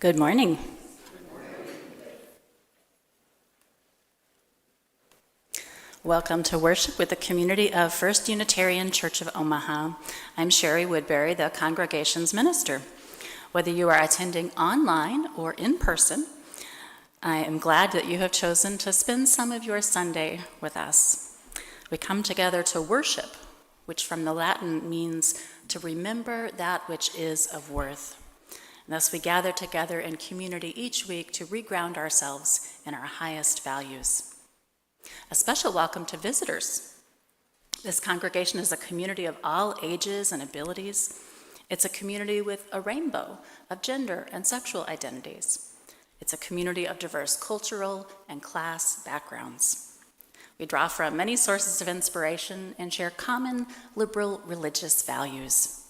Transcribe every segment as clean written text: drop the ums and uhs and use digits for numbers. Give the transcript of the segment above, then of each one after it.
Good morning. Welcome to worship with the community of First Unitarian Church of Omaha. I'm Shari, Woodbury, the congregation's minister. Whether you are attending online or in person, I am glad that you have chosen to spend some of your Sunday with us. We come together to worship, which from the Latin means to remember that which is of worth. And thus we gather together in community each week to reground ourselves in our highest values. A special welcome to visitors. This congregation is a community of all ages and abilities. It's a community with a rainbow of gender and sexual identities. It's a community of diverse cultural and class backgrounds. We draw from many sources of inspiration and share common liberal religious values.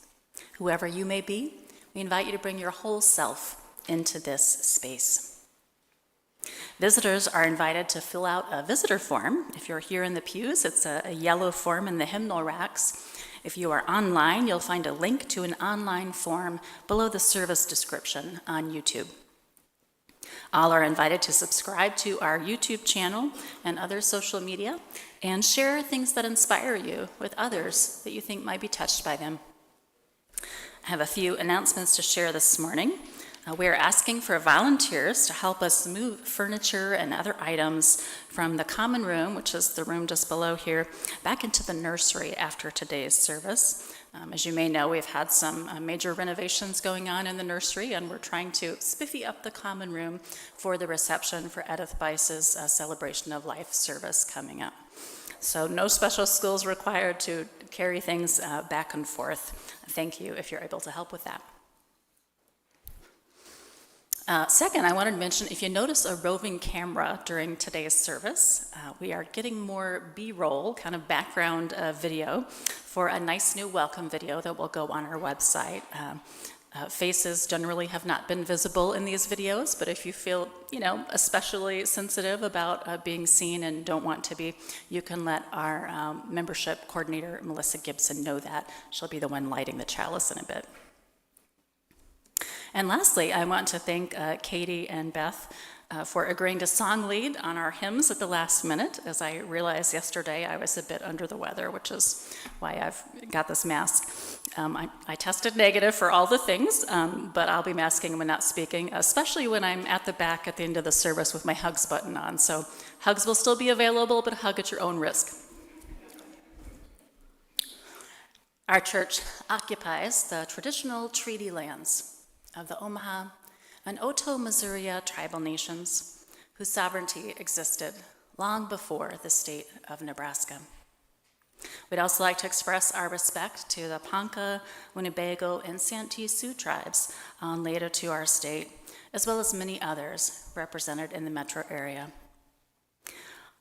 Whoever you may be, we invite you to bring your whole self into this space. Visitors are invited to fill out a visitor form. If you're here in the pews, it's a yellow form in the hymnal racks. If you are online, you'll find a link to an online form below the service description on YouTube. All are invited to subscribe to our YouTube channel and other social media and share things that inspire you with others that you think might be touched by them. I have a few announcements to share this morning. We are asking for volunteers to help us move furniture and other items from the common room, which is the room just below here, back into the nursery after today's service. As you may know, we've had some major renovations going on in the nursery, and we're trying to spiffy up the common room for the reception for Edith Bice's Celebration of Life service coming up. So no special skills required to carry things back and forth. Thank you if you're able to help with that. Second, I wanted to mention, if you notice a roving camera during today's service, we are getting more B-roll, kind of background video, for a nice new welcome video that will go on our website. Faces generally have not been visible in these videos, but if you feel, especially sensitive about being seen and don't want to be, you can let our membership coordinator, Melissa Gibson, know that. She'll be the one lighting the chalice in a bit. And lastly, I want to thank Katie and Beth for agreeing to song lead on our hymns at the last minute. As I realized yesterday, I was a bit under the weather, which is why I've got this mask. I tested negative for all the things, but I'll be masking when not speaking, especially when I'm at the back at the end of the service with my hugs button on. So hugs will still be available, but hug at your own risk. Our church occupies the traditional treaty lands of the Omaha and Otoe-Missouri tribal nations, whose sovereignty existed long before the state of Nebraska. We'd also like to express our respect to the Ponca, Winnebago, and Santee Sioux tribes native to our state, as well as many others represented in the metro area.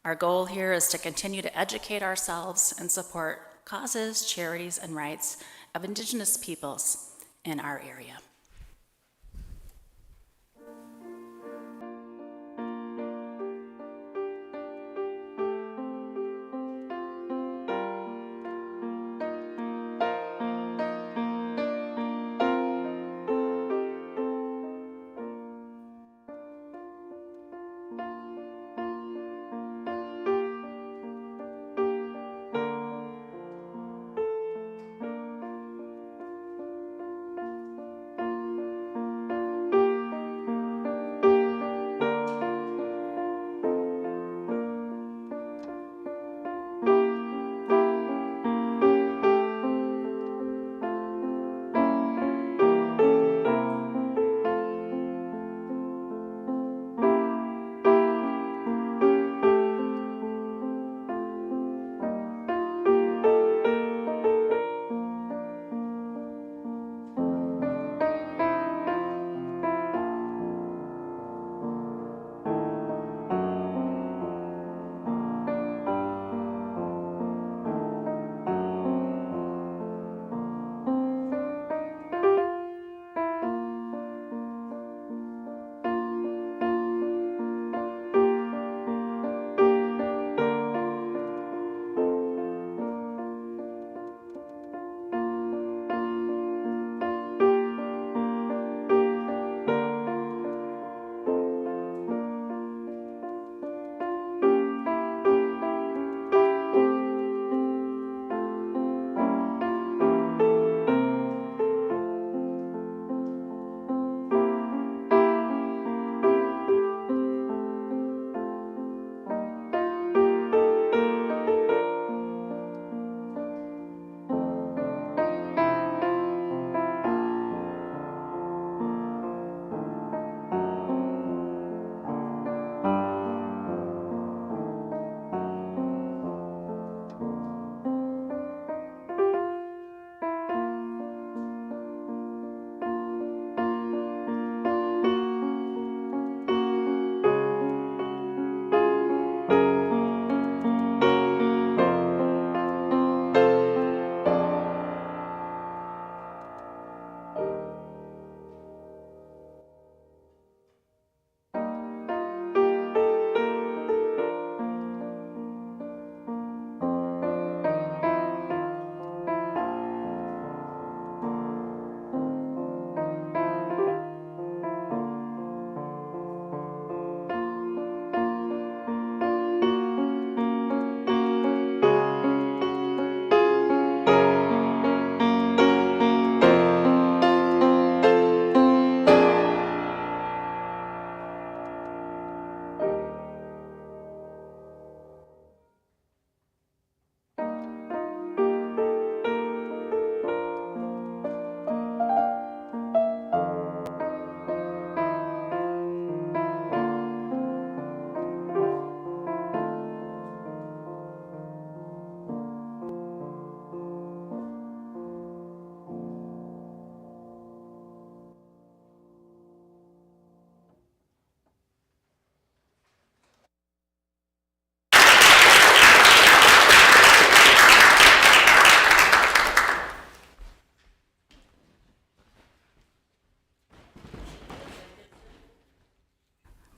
Our goal here is to continue to educate ourselves and support causes, charities, and rights of Indigenous peoples in our area.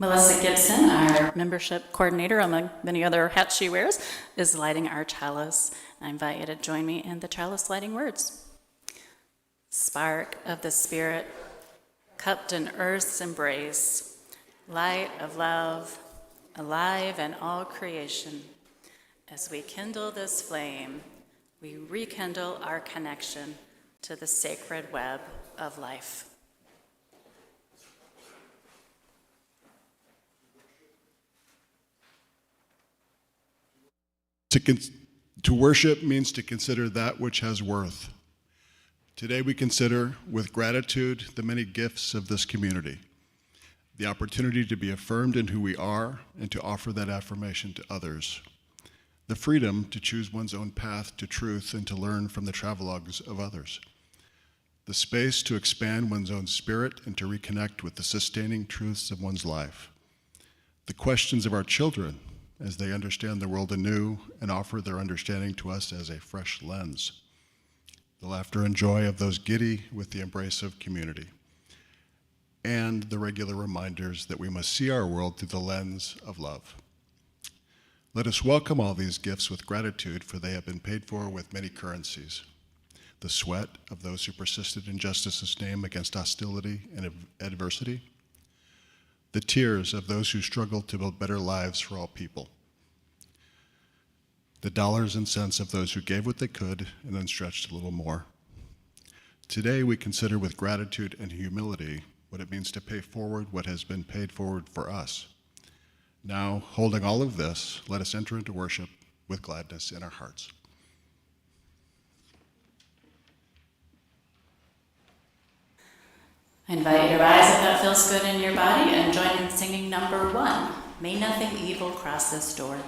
Melissa Gibson, our membership coordinator, among many other hats she wears, is lighting our chalice. I invite you to join me in the chalice lighting words. Spark of the Spirit, cupped in earth's embrace, light of love, alive in all creation. As we kindle this flame, we rekindle our connection to the sacred web of life. To worship means to consider that which has worth. Today we consider with gratitude the many gifts of this community, the opportunity to be affirmed in who we are and to offer that affirmation to others, the freedom to choose one's own path to truth and to learn from the travelogues of others, the space to expand one's own spirit and to reconnect with the sustaining truths of one's life, the questions of our children as they understand the world anew and offer their understanding to us as a fresh lens, the laughter and joy of those giddy with the embrace of community, and the regular reminders that we must see our world through the lens of love. Let us welcome all these gifts with gratitude, for they have been paid for with many currencies. The sweat of those who persisted in justice's name against hostility and adversity, the tears of those who struggled to build better lives for all people, the dollars and cents of those who gave what they could and then stretched a little more. Today we consider with gratitude and humility what it means to pay forward what has been paid forward for us. Now, holding all of this, let us enter into worship with gladness in our hearts. I invite you to rise if that feels good in your body and join in singing number 1, May Nothing Evil Cross This Door.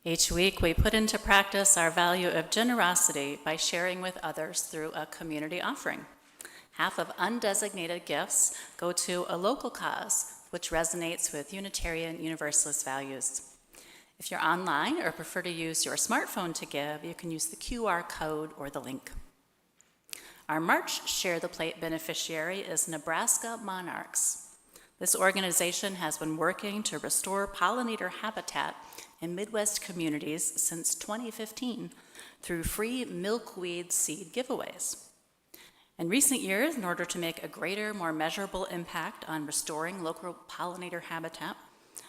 Each week, we put into practice our value of generosity by sharing with others through a community offering. Half of undesignated gifts go to a local cause, which resonates with Unitarian Universalist values. If you're online or prefer to use your smartphone to give, you can use the QR code or the link. Our March Share the Plate beneficiary is Nebraska Monarchs. This organization has been working to restore pollinator habitat in Midwest communities since 2015 through free milkweed seed giveaways. In recent years, in order to make a greater, more measurable impact on restoring local pollinator habitat,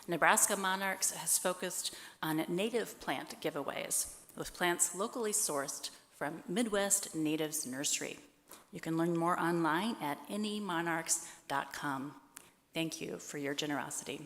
Nebraska Monarchs has focused on native plant giveaways with plants locally sourced from Midwest Natives Nursery. You can learn more online at anymonarchs.com. Thank you for your generosity.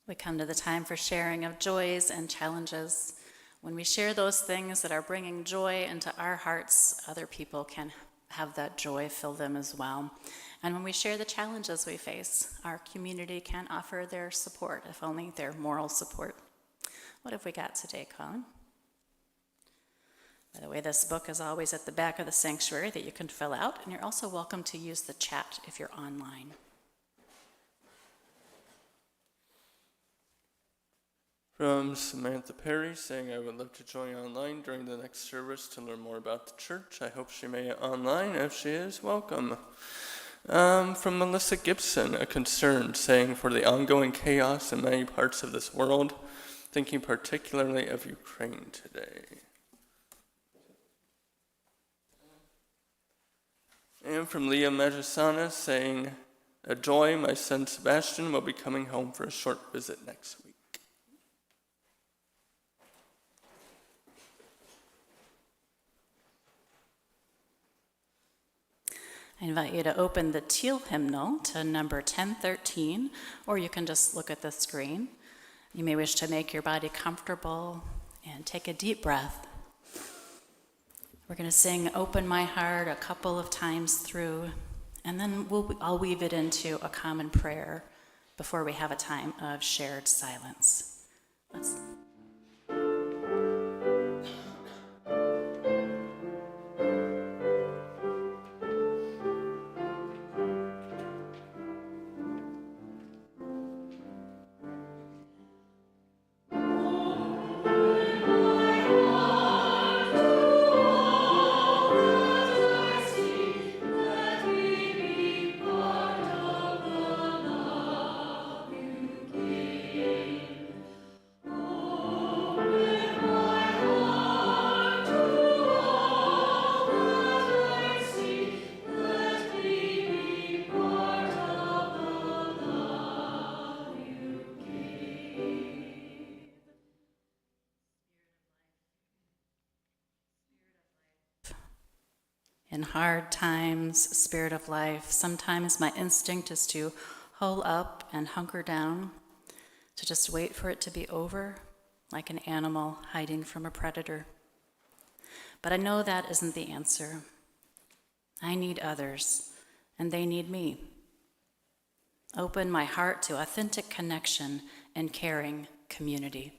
We come to the time for sharing of joys and challenges. When we share those things that are bringing joy into our hearts, other people can have that joy fill them as well. And when we share the challenges we face, our community can offer their support, if only their moral support. What have we got today, Colin? By the way, this book is always at the back of the sanctuary that you can fill out, and you're also welcome to use the chat if you're online. From Samantha Perry, saying I would love to join online during the next service to learn more about the church. I hope she may be online. If she is, welcome. From Melissa Gibson, a concern, saying for the ongoing chaos in many parts of this world, thinking particularly of Ukraine today. And from Leah Magisana, saying, a joy, my son Sebastian will be coming home for a short visit next week. I invite you to open the teal hymnal to number 1013, or you can just look at the screen. You may wish to make your body comfortable and take a deep breath. We're going to sing Open My Heart a couple of times through, and then I'll weave it into a common prayer before we have a time of shared silence. Let's Oh In hard times, spirit of life, sometimes my instinct is to hole up and hunker down, to just wait for it to be over, like an animal hiding from a predator. But I know that isn't the answer. I need others, and they need me. Open my heart to authentic connection and caring community.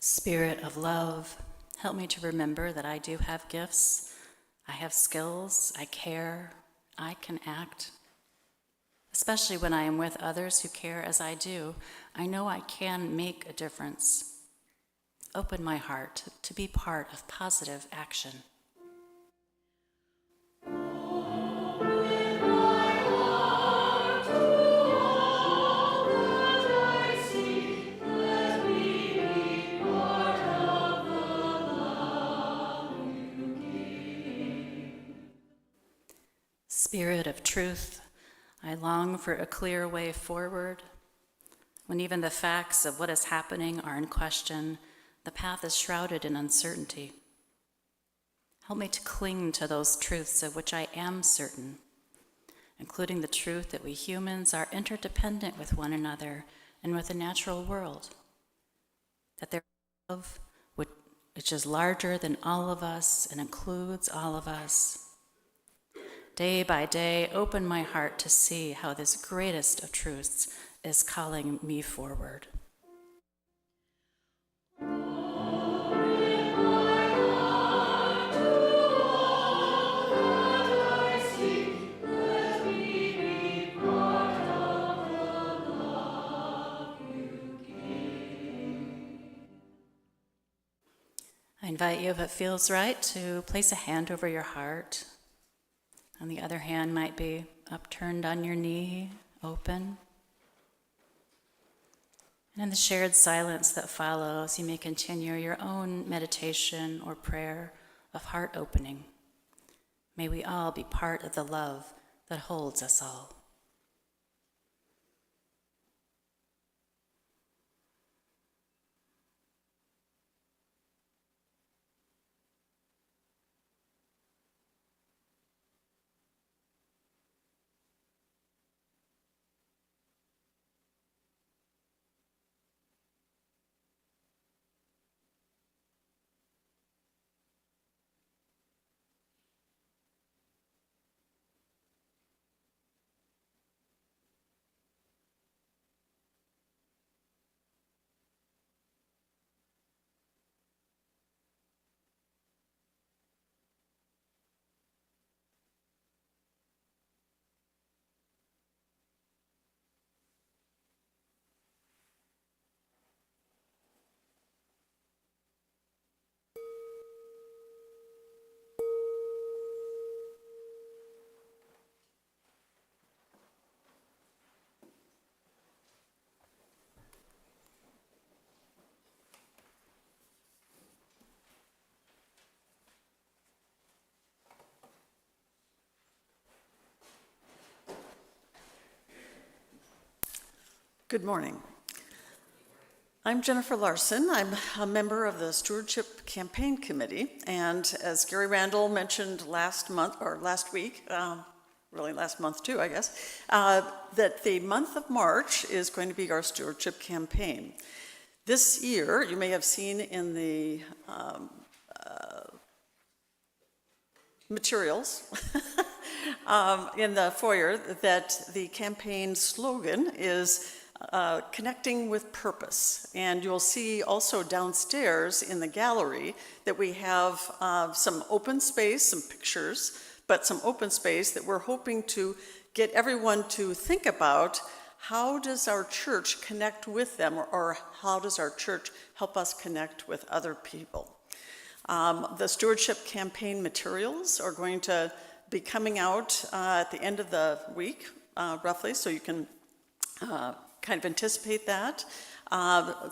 Spirit of love, help me to remember that I do have gifts, I have skills, I care, I can act. Especially when I am with others who care as I do, I know I can make a difference. Open my heart to be part of positive action. Spirit of truth, I long for a clear way forward. When even the facts of what is happening are in question, the path is shrouded in uncertainty. Help me to cling to those truths of which I am certain, including the truth that we humans are interdependent with one another and with the natural world, that there is love which is larger than all of us and includes all of us. Day by day, open my heart to see how this greatest of truths is calling me forward. I invite you, if it feels right, to place a hand over your heart. And the other hand might be upturned on your knee, open. And in the shared silence that follows, you may continue your own meditation or prayer of heart opening. May we all be part of the love that holds us all. Good morning. I'm Jennifer Larson. I'm a member of the Stewardship Campaign Committee, and as Gary Randall mentioned last week, really last month too, I guess, that the month of March is going to be our Stewardship Campaign. This year, you may have seen in the materials in the foyer that the campaign slogan is connecting with purpose. And you'll see also downstairs in the gallery that we have some open space, some pictures, but some open space that we're hoping to get everyone to think about. How does our church connect with them, or how does our church help us connect with other people? The Stewardship Campaign materials are going to be coming out at the end of the week, roughly, so you can kind of anticipate that.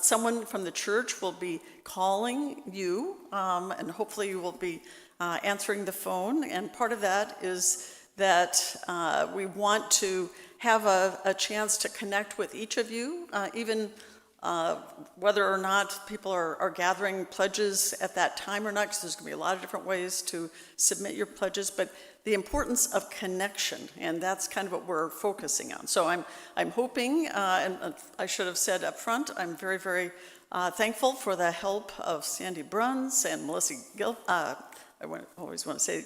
Someone from the church will be calling you, and hopefully you will be answering the phone. And part of that is that we want to have a chance to connect with each of you, even whether or not people are gathering pledges at that time or not, because there's going to be a lot of different ways to submit your pledges, but the importance of connection, and that's kind of what we're focusing on. So I'm hoping, and I should have said up front, I'm very, very thankful for the help of Sandy Bruns and Melissa always want to say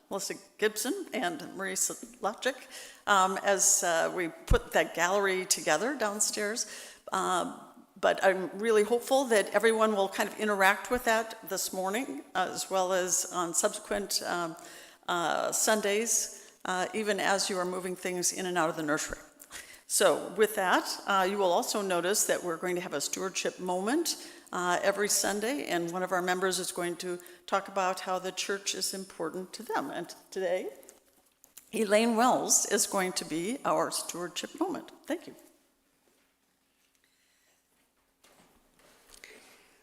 Melissa Gibson and Marie Slapchik as we put that gallery together downstairs. But I'm really hopeful that everyone will kind of interact with that this morning, as well as on subsequent Sundays, even as you are moving things in and out of the nursery. So with that, you will also notice that we're going to have a stewardship moment every Sunday, and one of our members is going to talk about how the church is important to them. And today, Elaine Wells is going to be our stewardship moment. Thank you.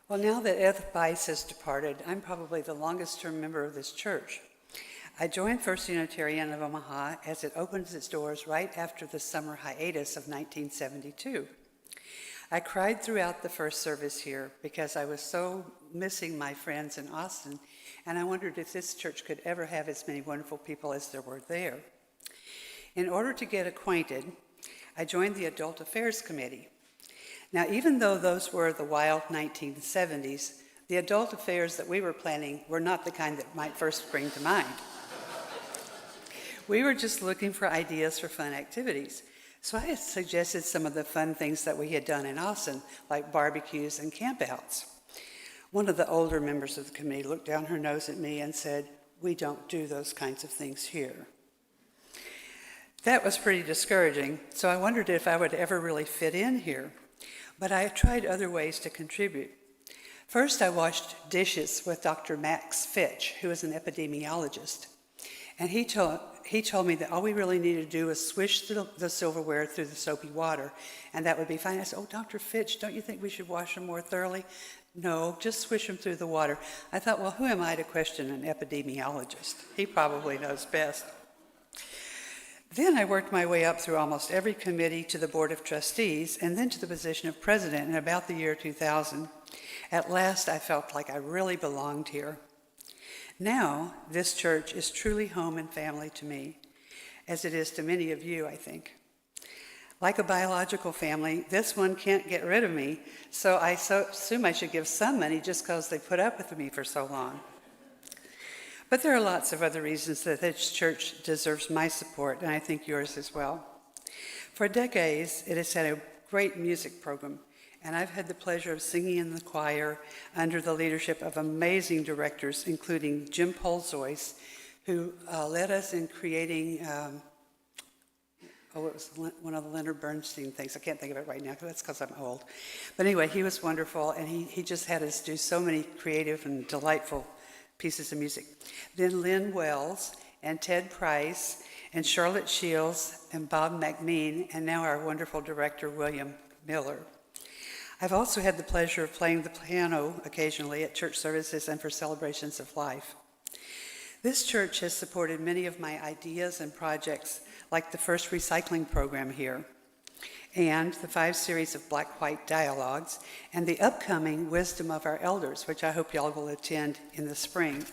Well, now that Ed Bice has departed, I'm probably the longest-term member of this church. I joined First Unitarian of Omaha as it opened its doors right after the summer hiatus of 1972. I cried throughout the first service here because I was so missing my friends in Austin, and I wondered if this church could ever have as many wonderful people as there were there. In order to get acquainted, I joined the Adult Affairs Committee. Now, even though those were the wild 1970s, the adult affairs that we were planning were not the kind that might first spring to mind. We were just looking for ideas for fun activities. So I had suggested some of the fun things that we had done in Austin, like barbecues and campouts. One of the older members of the committee looked down her nose at me and said, "We don't do those kinds of things here." That was pretty discouraging, so I wondered if I would ever really fit in here. But I tried other ways to contribute. First, I washed dishes with Dr. Max Fitch, who is an epidemiologist. And he told me that all we really needed to do was swish the silverware through the soapy water, and that would be fine. I said, "Oh, Dr. Fitch, don't you think we should wash them more thoroughly?" "No, just swish them through the water." I thought, well, who am I to question an epidemiologist? He probably knows best. Then I worked my way up through almost every committee to the Board of Trustees, and then to the position of president in about the year 2000. At last, I felt like I really belonged here. Now, this church is truly home and family to me, as it is to many of you, I think. Like a biological family, this one can't get rid of me, so I assume I should give some money just because they put up with me for so long. But there are lots of other reasons that this church deserves my support, and I think yours as well. For decades, it has had a great music program, and I've had the pleasure of singing in the choir under the leadership of amazing directors, including Jim Polzois, who led us in creating, it was one of the Leonard Bernstein things. I can't think of it right now, that's because I'm old. But anyway, he was wonderful, and he just had us do so many creative and delightful pieces of music. Then Lynn Wells and Ted Price and Charlotte Shields and Bob McMean, and now our wonderful director, William Miller. I've also had the pleasure of playing the piano occasionally at church services and for celebrations of life. This church has supported many of my ideas and projects, like the first recycling program here, and the 5 series of Black-White dialogues, and the upcoming Wisdom of Our Elders, which I hope y'all will attend in the spring.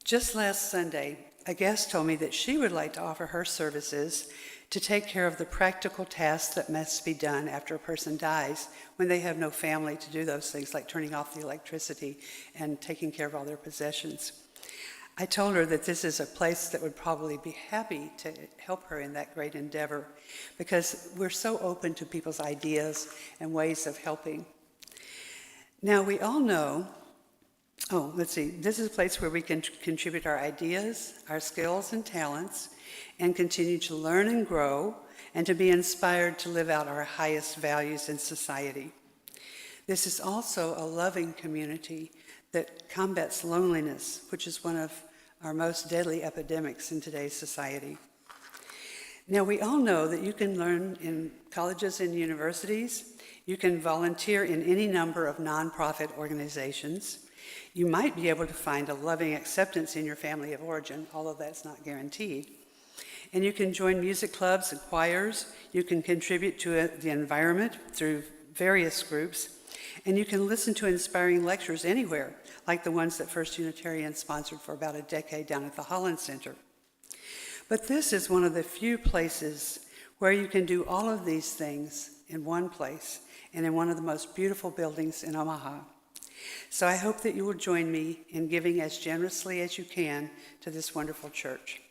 Just last Sunday, a guest told me that she would like to offer her services to take care of the practical tasks that must be done after a person dies when they have no family to do those things, like turning off the electricity and taking care of all their possessions. I told her that this is a place that would probably be happy to help her in that great endeavor, because we're so open to people's ideas and ways of helping. Now, we all know, this is a place where we can contribute our ideas, our skills and talents, and continue to learn and grow, and to be inspired to live out our highest values in society. This is also a loving community that combats loneliness, which is one of our most deadly epidemics in today's society. Now, we all know that you can learn in colleges and universities. You can volunteer in any number of nonprofit organizations. You might be able to find a loving acceptance in your family of origin, although that's not guaranteed. And you can join music clubs and choirs. You can contribute to the environment through various groups. And you can listen to inspiring lectures anywhere, like the ones that First Unitarian sponsored for about a decade down at the Holland Center. But this is one of the few places where you can do all of these things in one place and in one of the most beautiful buildings in Omaha. So I hope that you will join me in giving as generously as you can to this wonderful church.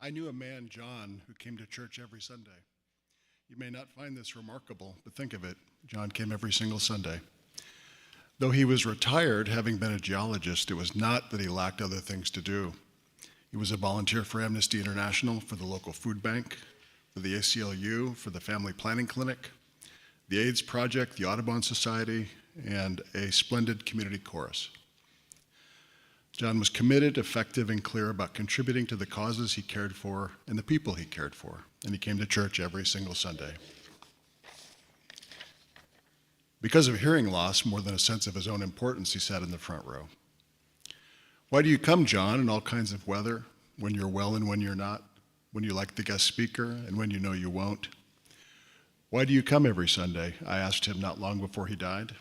I knew a man, John, who came to church every Sunday. You may not find this remarkable, but think of it. John came every single Sunday. Though he was retired, having been a geologist, it was not that he lacked other things to do. He was a volunteer for Amnesty International, for the local food bank, for the ACLU, for the Family Planning Clinic, the AIDS Project, the Audubon Society, and a splendid community chorus. John was committed, effective, and clear about contributing to the causes he cared for and the people he cared for, and he came to church every single Sunday. Because of hearing loss, more than a sense of his own importance, he sat in the front row. Why do you come, John, in all kinds of weather, when you're well and when you're not, when you like the guest speaker and when you know you won't? Why do you come every Sunday? I asked him not long before he died.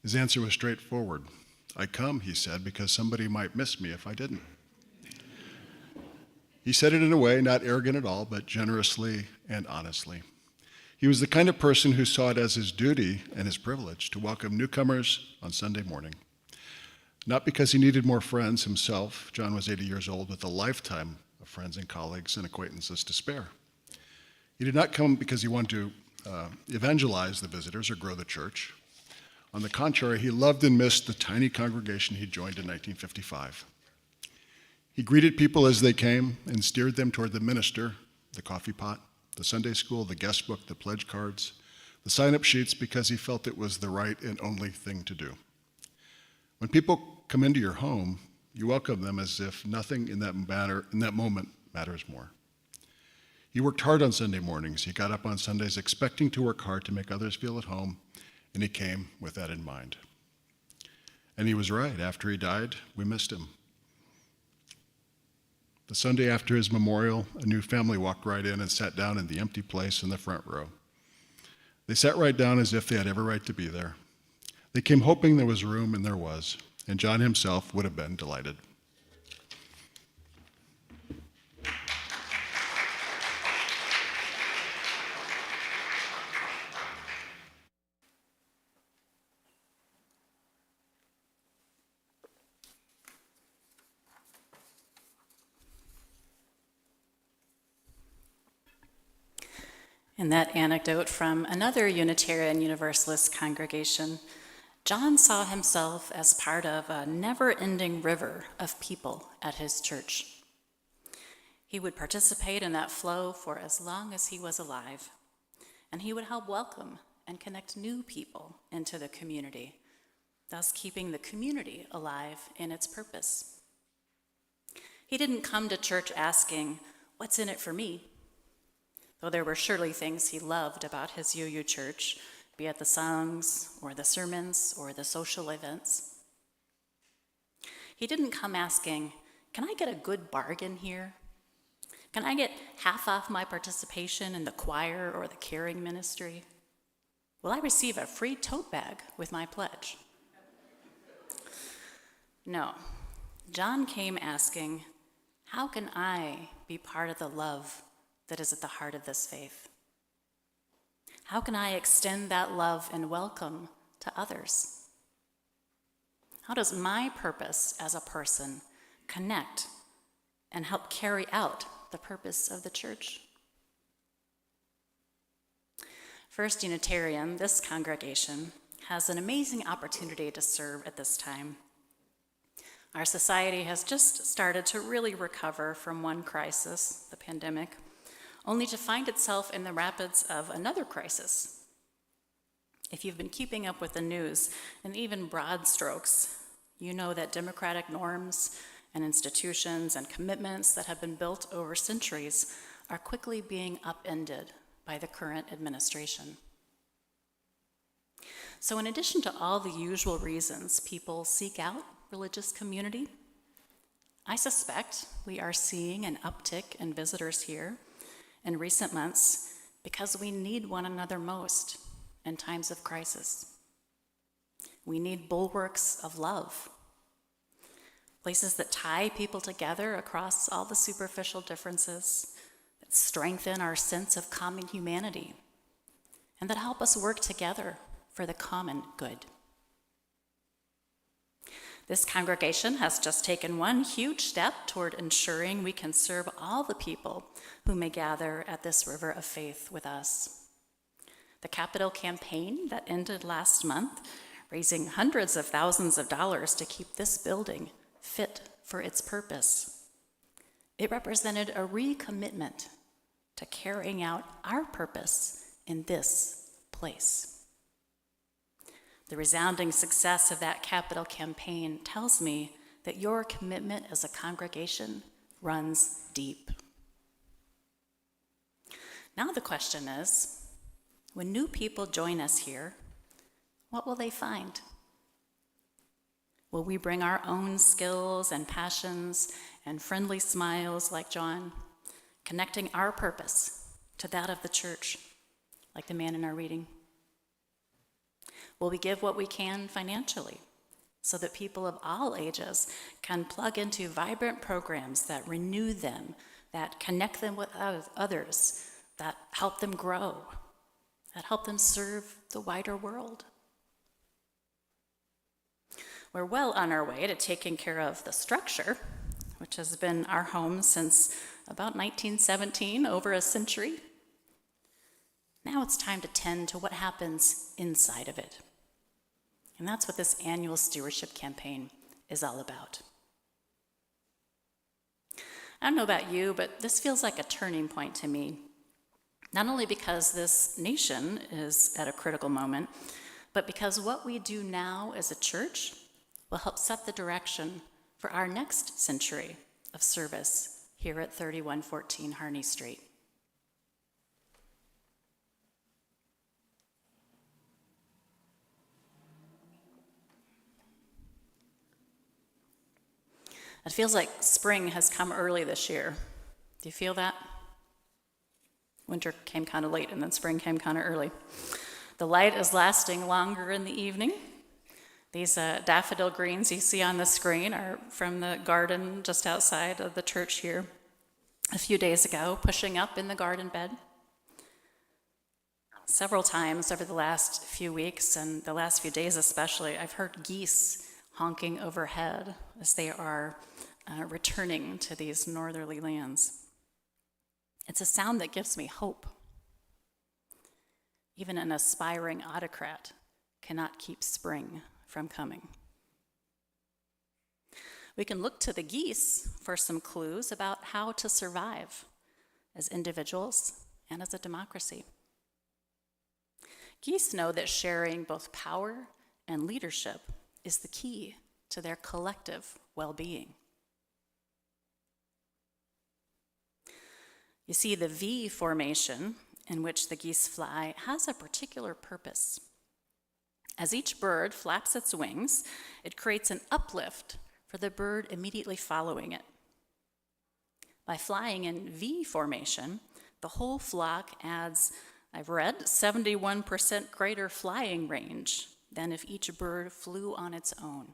His answer was straightforward. I come, he said, because somebody might miss me if I didn't. He said it in a way not arrogant at all, but generously and honestly. He was the kind of person who saw it as his duty and his privilege to welcome newcomers on Sunday morning. Not because he needed more friends himself. John was 80 years old with a lifetime of friends and colleagues and acquaintances to spare. He did not come because he wanted to evangelize the visitors or grow the church. On the contrary, he loved and missed the tiny congregation he joined in 1955. He greeted people as they came and steered them toward the minister, the coffee pot, the Sunday school, the guest book, the pledge cards, the sign-up sheets, because he felt it was the right and only thing to do. When people come into your home, you welcome them as if nothing in that moment matters more. He worked hard on Sunday mornings. He got up on Sundays expecting to work hard to make others feel at home, and he came with that in mind. And he was right. After he died, we missed him. The Sunday after his memorial, a new family walked right in and sat down in the empty place in the front row. They sat right down as if they had every right to be there. They came hoping there was room, and there was, and John himself would have been delighted. In that anecdote from another Unitarian Universalist congregation, John saw himself as part of a never-ending river of people at his church. He would participate in that flow for as long as he was alive, and he would help welcome and connect new people into the community, thus keeping the community alive in its purpose. He didn't come to church asking, "What's in it for me?" Though there were surely things he loved about his UU church, be it the songs or the sermons or the social events. He didn't come asking, "Can I get a good bargain here? Can I get half off my participation in the choir or the caring ministry? Will I receive a free tote bag with my pledge?" No, John came asking, "How can I be part of the love that is at the heart of this faith? How can I extend that love and welcome to others? How does my purpose as a person connect and help carry out the purpose of the church?" First Unitarian, this congregation, has an amazing opportunity to serve at this time. Our society has just started to really recover from one crisis, the pandemic, only to find itself in the rapids of another crisis. If you've been keeping up with the news, in even broad strokes, you know that democratic norms and institutions and commitments that have been built over centuries are quickly being upended by the current administration. So in addition to all the usual reasons people seek out religious community, I suspect we are seeing an uptick in visitors here in recent months because we need one another most in times of crisis. We need bulwarks of love, places that tie people together across all the superficial differences, that strengthen our sense of common humanity, and that help us work together for the common good. This congregation has just taken one huge step toward ensuring we can serve all the people who may gather at this river of faith with us. The capital campaign that ended last month, raising hundreds of thousands of dollars to keep this building fit for its purpose. It represented a recommitment to carrying out our purpose in this place. The resounding success of that capital campaign tells me that your commitment as a congregation runs deep. Now the question is, when new people join us here, what will they find? Will we bring our own skills and passions and friendly smiles like John, connecting our purpose to that of the church, like the man in our reading? Will we give what we can financially so that people of all ages can plug into vibrant programs that renew them, that connect them with others, that help them grow, that help them serve the wider world? We're well on our way to taking care of the structure, which has been our home since about 1917, over a century. Now it's time to tend to what happens inside of it. And that's what this annual stewardship campaign is all about. I don't know about you, but this feels like a turning point to me. Not only because this nation is at a critical moment, but because what we do now as a church will help set the direction for our next century of service here at 3114 Harney Street. It feels like spring has come early this year. Do you feel that? Winter came kind of late and then spring came kind of early. The light is lasting longer in the evening. These daffodil greens you see on the screen are from the garden just outside of the church here a few days ago, pushing up in the garden bed. Several times over the last few weeks and the last few days especially, I've heard geese honking overhead as they are returning to these northerly lands. It's a sound that gives me hope. Even an aspiring autocrat cannot keep spring from coming. We can look to the geese for some clues about how to survive as individuals and as a democracy. Geese know that sharing both power and leadership is the key to their collective well-being. You see, the V formation in which the geese fly has a particular purpose. As each bird flaps its wings, it creates an uplift for the bird immediately following it. By flying in V formation, the whole flock adds, I've read, 71% greater flying range than if each bird flew on its own.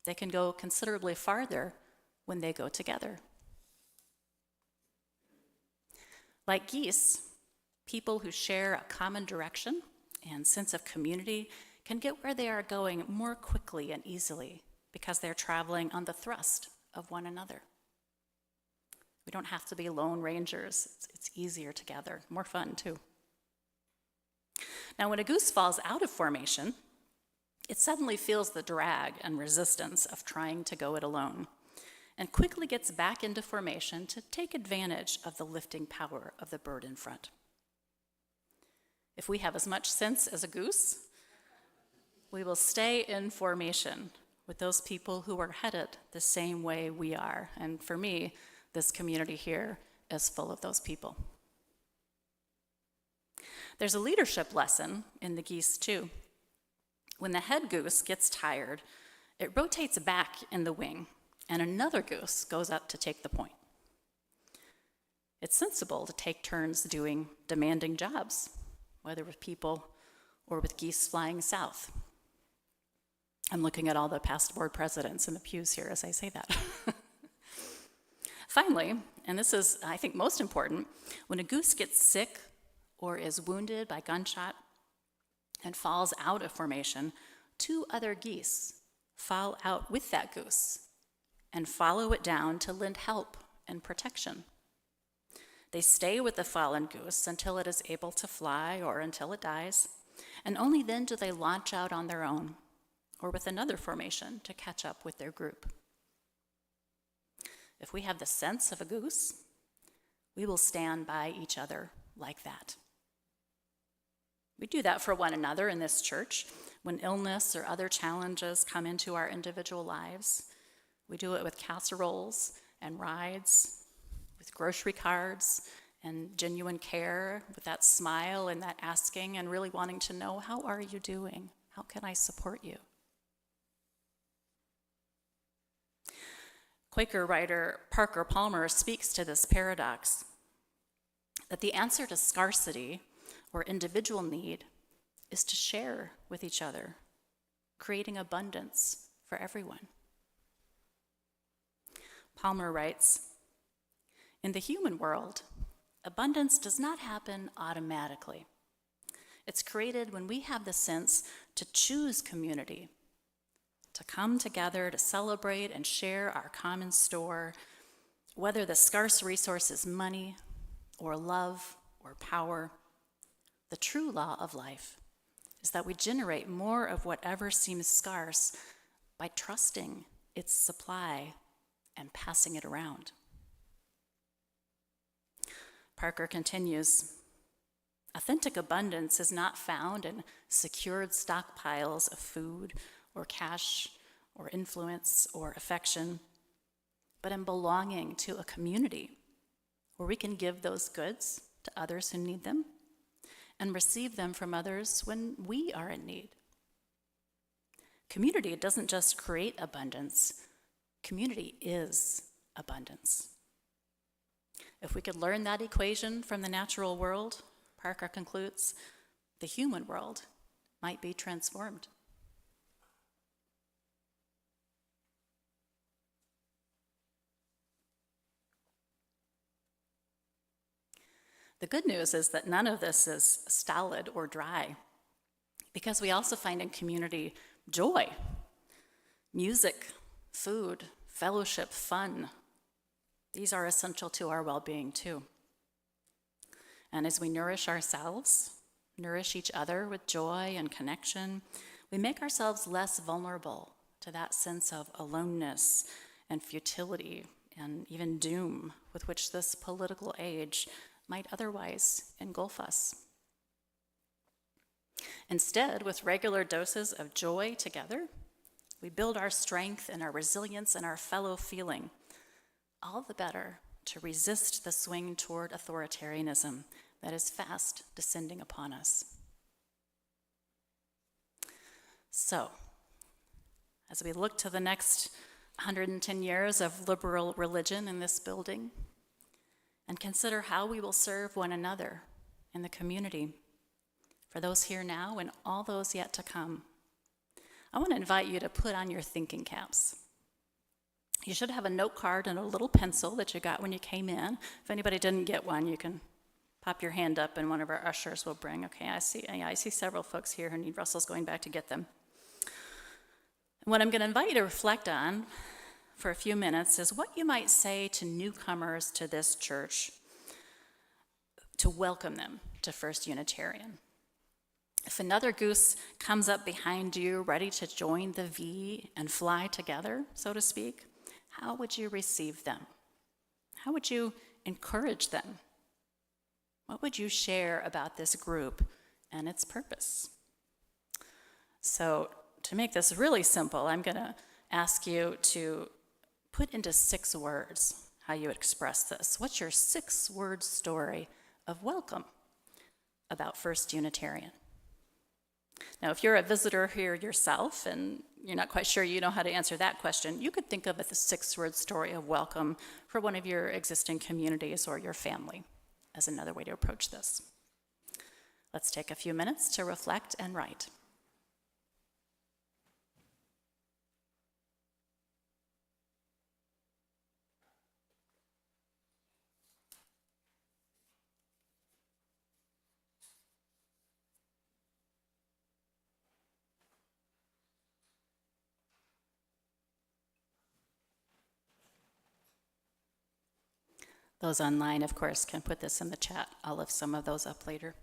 They can go considerably farther when they go together. Like geese, people who share a common direction and sense of community can get where they are going more quickly and easily because they're traveling on the thrust of one another. We don't have to be lone rangers. It's easier together, more fun too. Now, when a goose falls out of formation, it suddenly feels the drag and resistance of trying to go it alone and quickly gets back into formation to take advantage of the lifting power of the bird in front. If we have as much sense as a goose, we will stay in formation with those people who are headed the same way we are. And for me, this community here is full of those people. There's a leadership lesson in the geese too. When the head goose gets tired, it rotates back in the wing, and another goose goes up to take the point. It's sensible to take turns doing demanding jobs, whether with people or with geese flying south. I'm looking at all the past board presidents in the pews here as I say that. Finally, and this is, I think, most important, when a goose gets sick or is wounded by gunshot and falls out of formation, two other geese fall out with that goose and follow it down to lend help and protection. They stay with the fallen goose until it is able to fly or until it dies, and only then do they launch out on their own or with another formation to catch up with their group. If we have the sense of a goose, we will stand by each other like that. We do that for one another in this church when illness or other challenges come into our individual lives. We do it with casseroles and rides, with grocery cards and genuine care, with that smile and that asking and really wanting to know, how are you doing? How can I support you? Quaker writer Parker Palmer speaks to this paradox, that the answer to scarcity or individual need is to share with each other, creating abundance for everyone. Palmer writes, "In the human world, abundance does not happen automatically. It's created when we have the sense to choose community, to come together to celebrate and share our common store, whether the scarce resource is money or love or power. The true law of life is that we generate more of whatever seems scarce by trusting its supply and passing it around." Parker continues, "Authentic abundance is not found in secured stockpiles of food or cash or influence or affection, but in belonging to a community where we can give those goods to others who need them and receive them from others when we are in need. Community doesn't just create abundance, community is abundance." If we could learn that equation from the natural world, Parker concludes, the human world might be transformed. The good news is that none of this is stolid or dry, because we also find in community joy, music, food, fellowship, fun. These are essential to our well-being too. And as we nourish ourselves, nourish each other with joy and connection, we make ourselves less vulnerable to that sense of aloneness and futility and even doom with which this political age might otherwise engulf us. Instead, with regular doses of joy together, we build our strength and our resilience and our fellow feeling, all the better to resist the swing toward authoritarianism that is fast descending upon us. So, as we look to the next 110 years of liberal religion in this building, and consider how we will serve one another in the community, for those here now and all those yet to come, I want to invite you to put on your thinking caps. You should have a note card and a little pencil that you got when you came in. If anybody didn't get one, you can pop your hand up and one of our ushers will bring. Okay, I see several folks here who need. Russell's going back to get them. And what I'm going to invite you to reflect on for a few minutes is what you might say to newcomers to this church to welcome them to First Unitarian. If another goose comes up behind you, ready to join the V and fly together, so to speak, how would you receive them? How would you encourage them? What would you share about this group and its purpose? So, to make this really simple, I'm going to ask you to put into 6 words how you express this. What's your 6-word story of welcome about First Unitarian? Now, if you're a visitor here yourself and you're not quite sure you know how to answer that question, you could think of it as a 6-word story of welcome for one of your existing communities or your family as another way to approach this. Let's take a few minutes to reflect and write. Those online, of course, can put this in the chat. I'll lift some of those up later.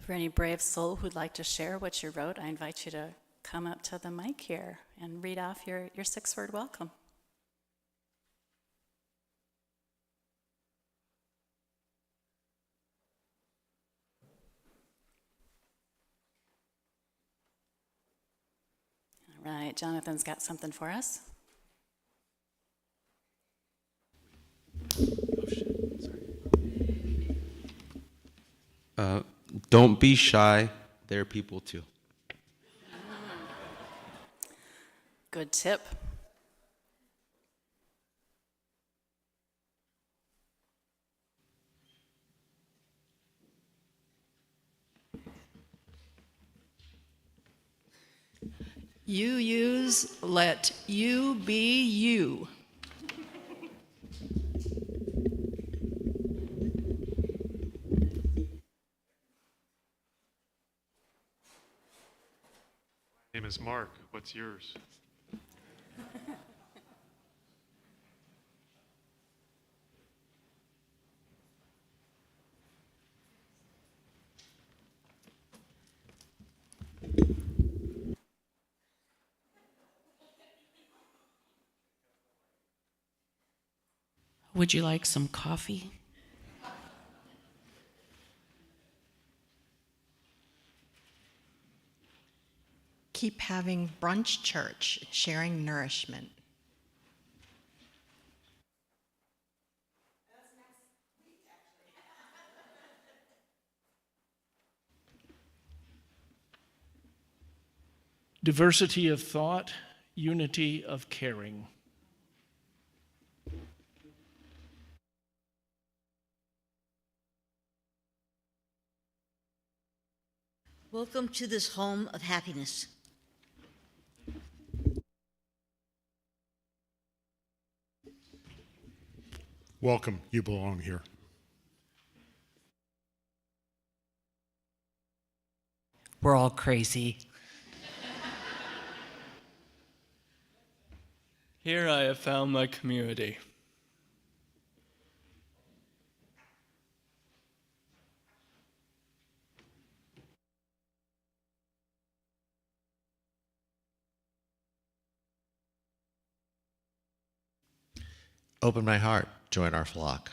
For any brave soul who'd like to share what you wrote, I invite you to come up to the mic here and read off your 6-word welcome. All right, Jonathan's got something for us. Don't be shy. They're people too. Good tip. You use, let you be you. My name is Mark. What's yours? Would you like some coffee? Keep having brunch church, sharing nourishment. Diversity of thought, unity of caring. Welcome to this home of happiness. Welcome, you belong here. We're all crazy. Here I have found my community. Open my heart, join our flock.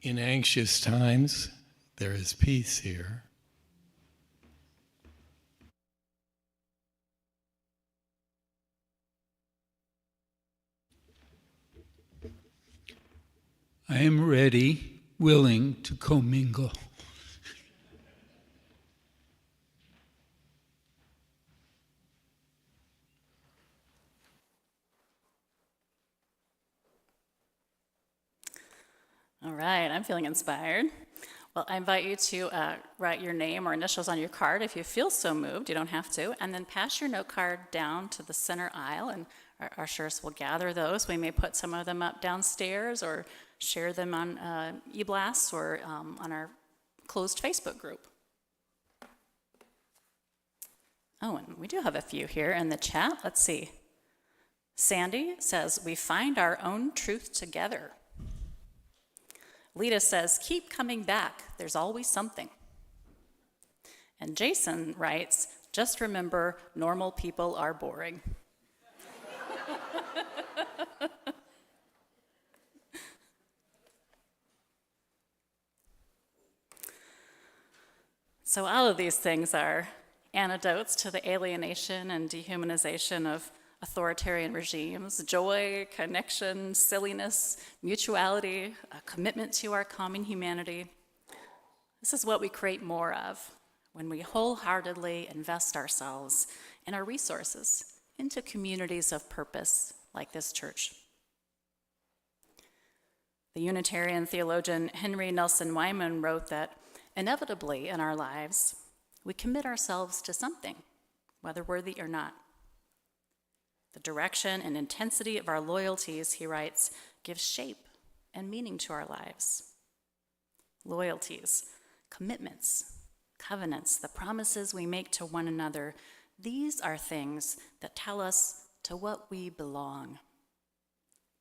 In anxious times, there is peace here. I am ready, willing to commingle. All right, I'm feeling inspired. Well, I invite you to write your name or initials on your card if you feel so moved. You don't have to. And then pass your note card down to the center aisle, and our ushers will gather those. We may put some of them up downstairs or share them on e-blasts or on our closed Facebook group. Oh, and we do have a few here in the chat. Let's see. Sandy says, "We find our own truth together." Lita says, "Keep coming back. There's always something." And Jason writes, "Just remember, normal people are boring." So all of these things are antidotes to the alienation and dehumanization of authoritarian regimes: joy, connection, silliness, mutuality, a commitment to our common humanity. This is what we create more of when we wholeheartedly invest ourselves and our resources into communities of purpose like this church. The Unitarian theologian Henry Nelson Wyman wrote that inevitably in our lives, we commit ourselves to something, whether worthy or not. The direction and intensity of our loyalties, he writes, gives shape and meaning to our lives. Loyalties, commitments, covenants, the promises we make to one another, these are things that tell us to what we belong.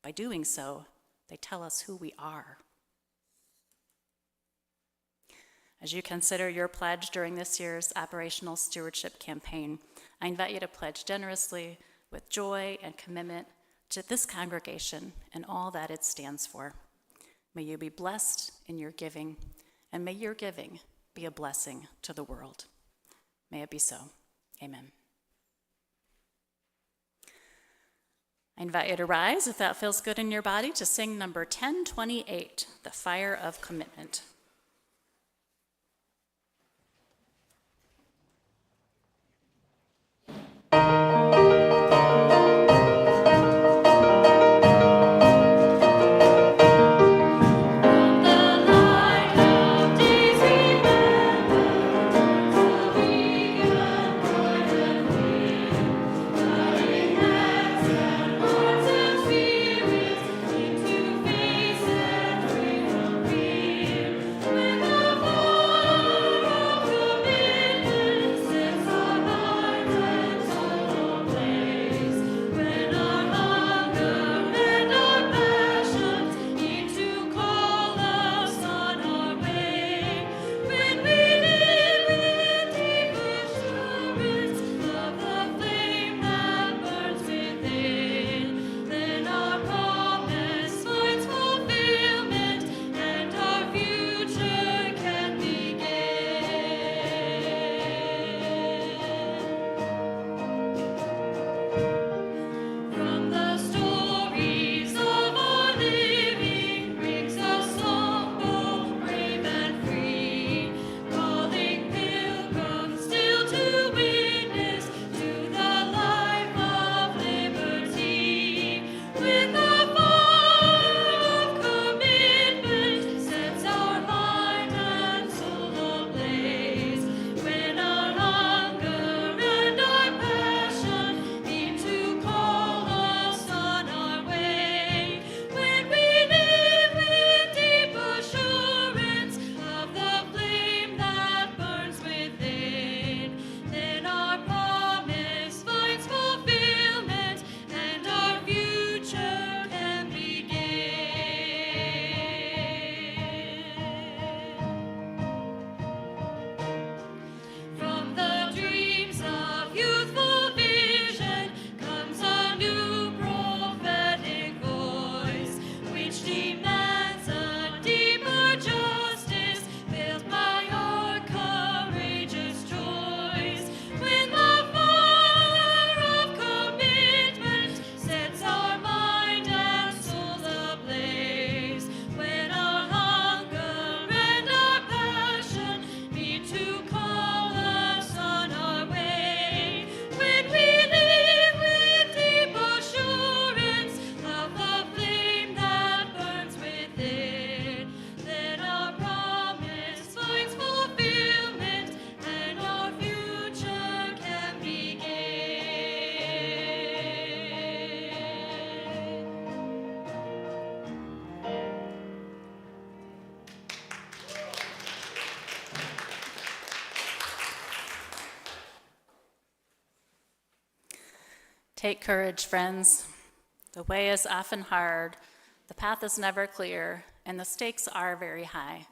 By doing so, they tell us who we are. As you consider your pledge during this year's operational stewardship campaign, I invite you to pledge generously with joy and commitment to this congregation and all that it stands for. May you be blessed in your giving, and may your giving be a blessing to the world. May it be so. Amen. I invite you to rise, if that feels good in your body, to sing number 1028, "The Fire of Commitment." Take courage, friends. The way is often hard, the path is never clear, and the stakes are very high.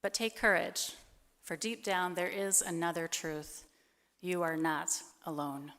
But take courage, for deep down there is another truth. You are not alone.